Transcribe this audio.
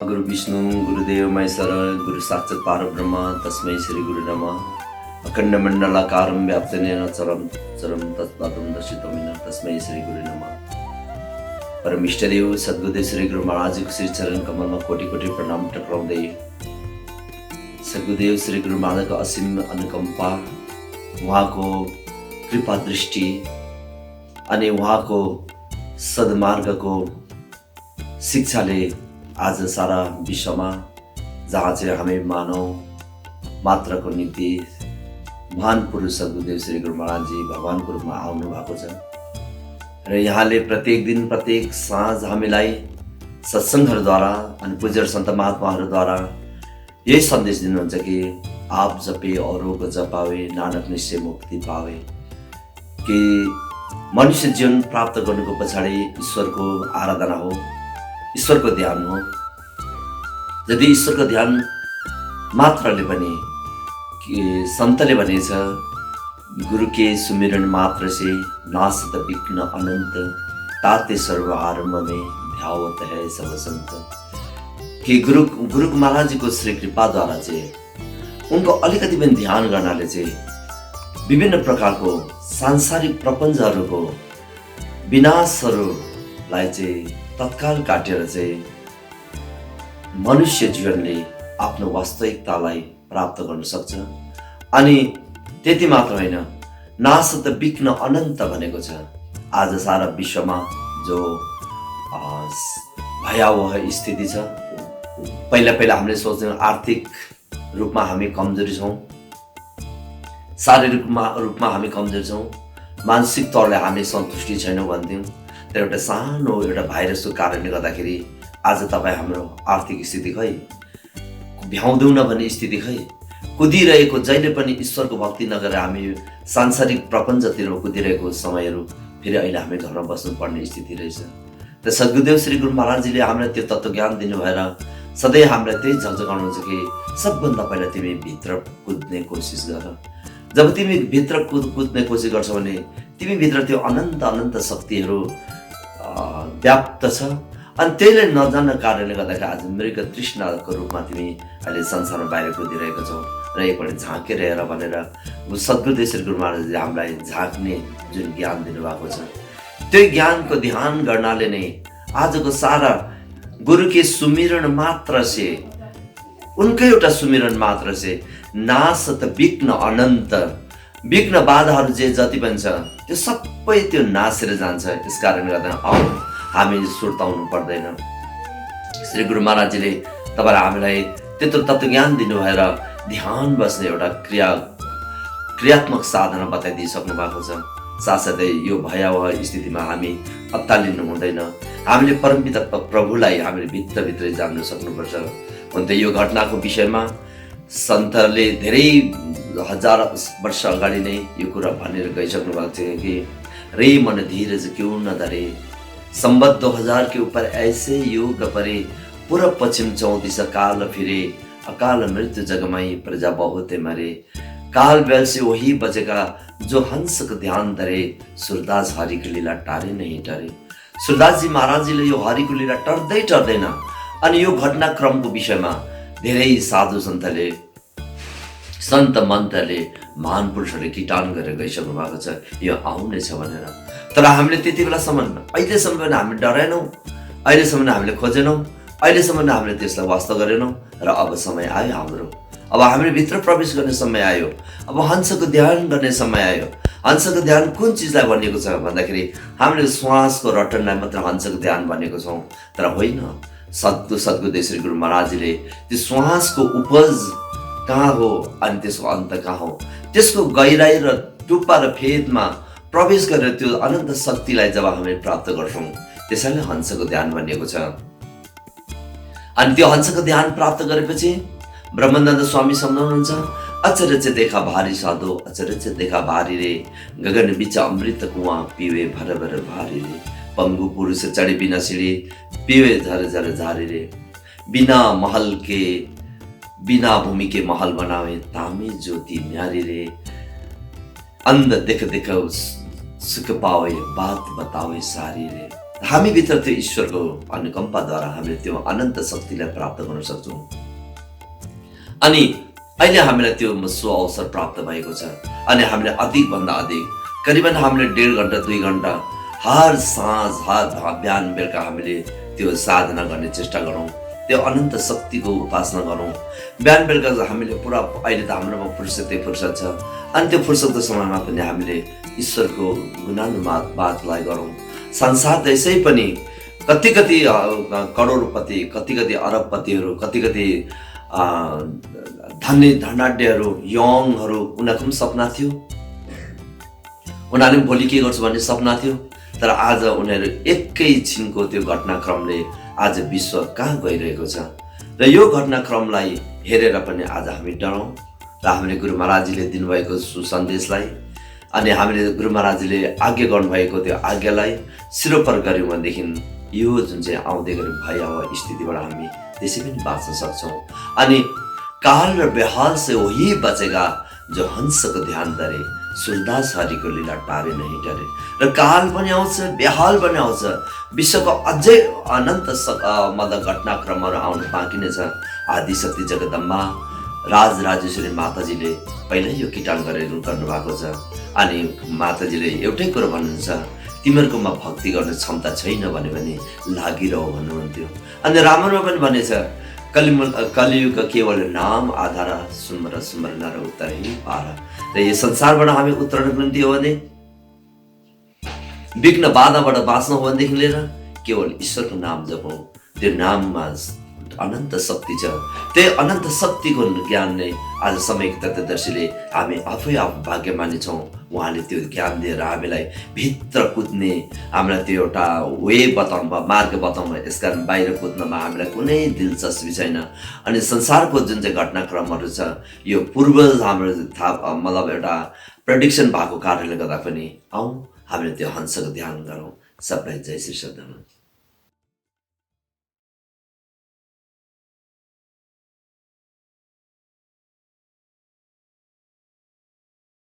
गुरु विष्णु गुरुदेव महेश्वर गुरु साक्षात् परब्रह्म तस्मै श्री गुरु नमः। अखण्ड मण्डलाकारं व्याप्तेन चरम चरम तत्पादं दर्शितमेन तस्मै श्री गुरु नमः। परम इष्टदेव सद्गुरुदेव श्री गुरु महाराजको श्री चरण कमलमा कोटि कोटि प्रणाम टक्राउँदै सद्गुरुदेव श्री गुरु महाराजको असीम अनुकम्पा, उहाँको कृपा दृष्टि अनि उहाँको सद्मार्गको शिक्षाले आज सारा विश्वमा जहाँ चाहिँ हामी मानव मात्रको निम्ति महान पुरुष सद्गुरुदेव श्री गुरु महाराजजी भगवानको रूपमा आउनु भएको छ र यहाँले प्रत्येक दिन प्रत्येक साँझ हामीलाई सत्सङ्गहरूद्वारा अनि पूज्य सन्त महात्माहरूद्वारा यही सन्देश दिनुहुन्छ कि आप जपे औरों को जपावे नानक निश्चय मुक्ति पावे, कि मनुष्य जीवन प्राप्त गर्नुको पछाडि ईश्वरको आराधना हो, ईश्वरको ध्यान हो। यदि ईश्वरको ध्यान मात्रले पनि कि सन्तले भनेछ गुरु के सुमिरन मात्र से नासत विघ्न अनंत ताते सर्व आरंभ में ध्यावत है सब संत, कि गुरु महाराजजीको श्री कृपाद्वारा चाहिँ उनको अलिकति पनि ध्यान गर्नाले चाहिँ विभिन्न प्रकारको सांसारिक प्रपञ्चहरूको विनाशहरूलाई चाहिँ तत्काल काटेर चाहिँ मनुष्य जीवनले आफ्नो वास्तविकतालाई प्राप्त गर्न सक्छ। अनि त्यति मात्र होइन, नासत विघ्न अनन्त भनेको छ। आज सारा विश्वमा जो भयावह स्थिति छ, पहिला हामीले सोच्थ्यौँ आर्थिक रूपमा हामी कमजोरी छौँ, शारीरिक रूपमा हामी कमजोरी छौँ, मानसिक तौरले हामी सन्तुष्टि छैनौँ भन्थ्यौँ। तर एउटा सानो एउटा भाइरसको कारणले गर्दाखेरि आज तपाईँ हाम्रो आर्थिक स्थिति खै, भ्याउँदैनौँ भन्ने स्थिति खै, कुदिरहेको जहिले पनि ईश्वरको भक्ति नगरेर हामी सांसारिक प्रपञ्चतिर कुदिरहेको समयहरू फेरि अहिले हामी घरमा बस्नुपर्ने स्थिति रहेछ। त सद्गुरुदेव श्री गुरु महाराजजीले हामीलाई त्यो तत्त्वज्ञान दिनुभएर सधैँ हामीलाई त्यही झकझकाउनुहुन्छ कि सबभन्दा पहिला तिमी भित्र कुद्ने कोसिस गर। जब तिमी भित्र कुद्ने कोसिस गर्छौ भने तिमी भित्र त्यो अनन्त अनन्त शक्तिहरू व्याप्त छ। अनि त्यसले नजान्न कारणले गर्दाखेरि आज मृग तृष्णाको रूपमा तिमी अहिले संसारमा बाहिर कुदिरहेको छौ र एकपल्ट झाँकेर हेर भनेर सद्गुरुदेव श्री गुरु महाराजले हामीलाई झाँक्ने जुन ज्ञान दिनुभएको छ, त्यो ज्ञानको ध्यान गर्नाले नै आजको सारा गुरु के सुमिरन मात्र से, उनकै एउटा सुमिरन मात्र से नासत विघ्न अनन्त, विघ्न बाधाहरू जे जति पनि छ त्यो सबै त्यो नासेर जान्छ। त्यस कारणले गर्दा आऊ हामी सुर्ताउनु पर्दैन। श्री गुरु महाराजजीले तपाईँलाई हामीलाई त्यत्रो तत्त्वज्ञान दिनुभएर ध्यान बस्ने एउटा क्रियात्मक साधना बताइदिइसक्नु भएको छ। साथसाथै यो भयावह स्थितिमा हामी अत्तालिनु हुँदैन, हामीले परमपिता प्रभुलाई हामीले भित्रभित्रै जान्नु सक्नुपर्छ। हुन त यो घटनाको विषयमा सन्तले धेरै हजार वर्ष अगाडि नै यो कुरा भनेर गइसक्नु भएको थियो कि रे मन धीरज क्यों न धरे, संवत 2000 के ऊपर ऐसे युग परे, पूर्व पश्चिम 34 काल फिरे, अकाल मृत्यु जगमाई प्रजा बहुते मरे, काल बैल से वही बचेगा जो हंस का ध्यान धरे, सूरदास हरि की लीला टारे नहीं टरे। सूरदास जी महाराजजीले यो हरिको लीला टर्दैन। अनि यो घटनाक्रमको विषयमा धेरै साधु सन्तले सन्त मन्तले महान पुरुषहरूले किटान गरेर गइसक्नु भएको छ यो आउने छ भनेर। तर हामीले त्यति बेलासम्म अहिलेसम्म पनि हामी डराएनौँ, अहिलेसम्म हामीले खोजेनौँ, अहिलेसम्म हामीले त्यसलाई वास्ता गरेनौँ। र अब समय आयो हाम्रो, अब हामीले भित्र प्रवेश गर्ने समय आयो, अब हंसको ध्यान गर्ने समय आयो। हंसको ध्यान कुन चिजलाई भनिएको छ भन्दाखेरि हामीले श्वासको रटनलाई मात्र हंसको ध्यान भनेको छौँ, तर होइन। सद्गुरुदेव श्री गुरु महाराजजीले त्यो श्वासको उपज कहाँ हो अनि त्यसको अन्त कहाँ हो, त्यसको गहिराई र टुप्पा र फेदमा प्रवेश गरेर त्यो अनन्त शक्तिलाई जब हामीले प्राप्त गर्छौँ त्यसैले हंसको ध्यान भनिएको छ। अनि त्यो हंसको ध्यान प्राप्त गरेपछि ब्रह्मानन्द स्वामी सम्झाउनुहुन्छ, अचरज देखा भारी साधो अचरज देखा भारी रे, गगन बिच अमृत कुआं पीवे भर भर भारी रे, पंगु पुरुष चढ़े बिना सीढ़ी पीवे झर झर झारी रे, बिना महल के बिना भूमि के महल बनावे तामे ज्योति न्यारी रे, अंध देख देख सुख पावे बात बतावे सारी रे। हामीभित्र त्यो ईश्वरको अनुकम्पाद्वारा हामीले त्यो अनन्त शक्तिलाई प्राप्त गर्न सक्छौँ। अनि अहिले हामीलाई त्यो अवसर प्राप्त भएको छ। अनि हामीले अधिकभन्दा अधिक करिबन हामीले 1.5 घन्टा 2 घन्टा हर साँझ बिहान बेलुका हामीले त्यो साधना गर्ने चेष्टा गरौँ, त्यो अनन्त शक्तिको उपासना गरौँ। बिहान बेलुका हामीले पुरा अहिले त हाम्रोमा फुर्सद छ। अनि त्यो फुर्सदको समयमा पनि हामीले ईश्वरको गुणानुवादलाई गरौँ। संसार त्यसै पनि कति करोडपति, कति अरबपतिहरू, कति धनाढ्यहरू, यङहरू, उनीहरूको पनि सपना थियो। उनीहरूले भोलि के गर्छु भन्ने सपना थियो। तर आज उनीहरू एकैछिनको त्यो घटनाक्रमले आज विश्व कहाँ गइरहेको छ। र यो घटनाक्रमलाई हेरेर पनि आज हामी डरौँ र हामीले गुरु महाराजजीले दिनुभएको सुसन्देशलाई अनि हामीले गुरु महाराजजीले आज्ञा गर्नुभएको त्यो आज्ञालाई सिरोपर गऱ्यौँ भनेदेखि यो जुन चाहिँ आउँदै गरेको भयावह स्थितिबाट हामी त्यसै पनि बाँच्न सक्छौँ। अनि काल र बेहाल से वही बचेगा जो हंस को ध्यान धरे, सूरदास हरिको लीला टारे नहीं डरे। र काल पनि आउँछ, बेहाल पनि आउँछ, विश्वको अझै अनन्त मतलब घटनाक्रमहरू आउनु बाँकी नै छ। आदिशक्ति जगदम्बा राजराजेश्वरी माताजीले पहिल्यै यो किटान गरेर गर्नुभएको छ। अनि माताजीले एउटै कुरो भन्नुहुन्छ, तिमीहरूकोमा भक्ति गर्ने क्षमता छैन भने पनि लागिरह भन्नुहुन्थ्यो। अनि रामायणमा पनि भनेछ, कलियुग केवल नाम आधार, सुमर सुमर नर उत्तर ही पार। र यो संसारबाट हामी उत्रनको निम्ति हो भने, विघ्न बाधाबाट बाँच्न हो भनेदेखि लिएर केवल ईश्वरको नाम जपौँ। त्यो नाममा अनन्त शक्ति छ। त्यही अनन्त शक्तिको ज्ञान नै आज समयको तत्त्वदर्शीले हामी आफै भाग्यमानी छौँ। उहाँले त्यो ज्ञान दिएर हामीलाई भित्र कुद्ने, हामीलाई त्यो एउटा वे बताउनु भयो, मार्ग बताउनु भयो। यसकारण बाहिर कुद्नमा हामीलाई कुनै दिलचस्पी छैन। अनि संसारको जुन चाहिँ घटनाक्रमहरू छ, यो पूर्वज हाम्रो थाहा मतलब एउटा प्रेडिक्सन भएको कारणले गर्दा पनि हामीले त्यो हंसको ध्यान गरौँ। सबलाई जय श्री सदाम।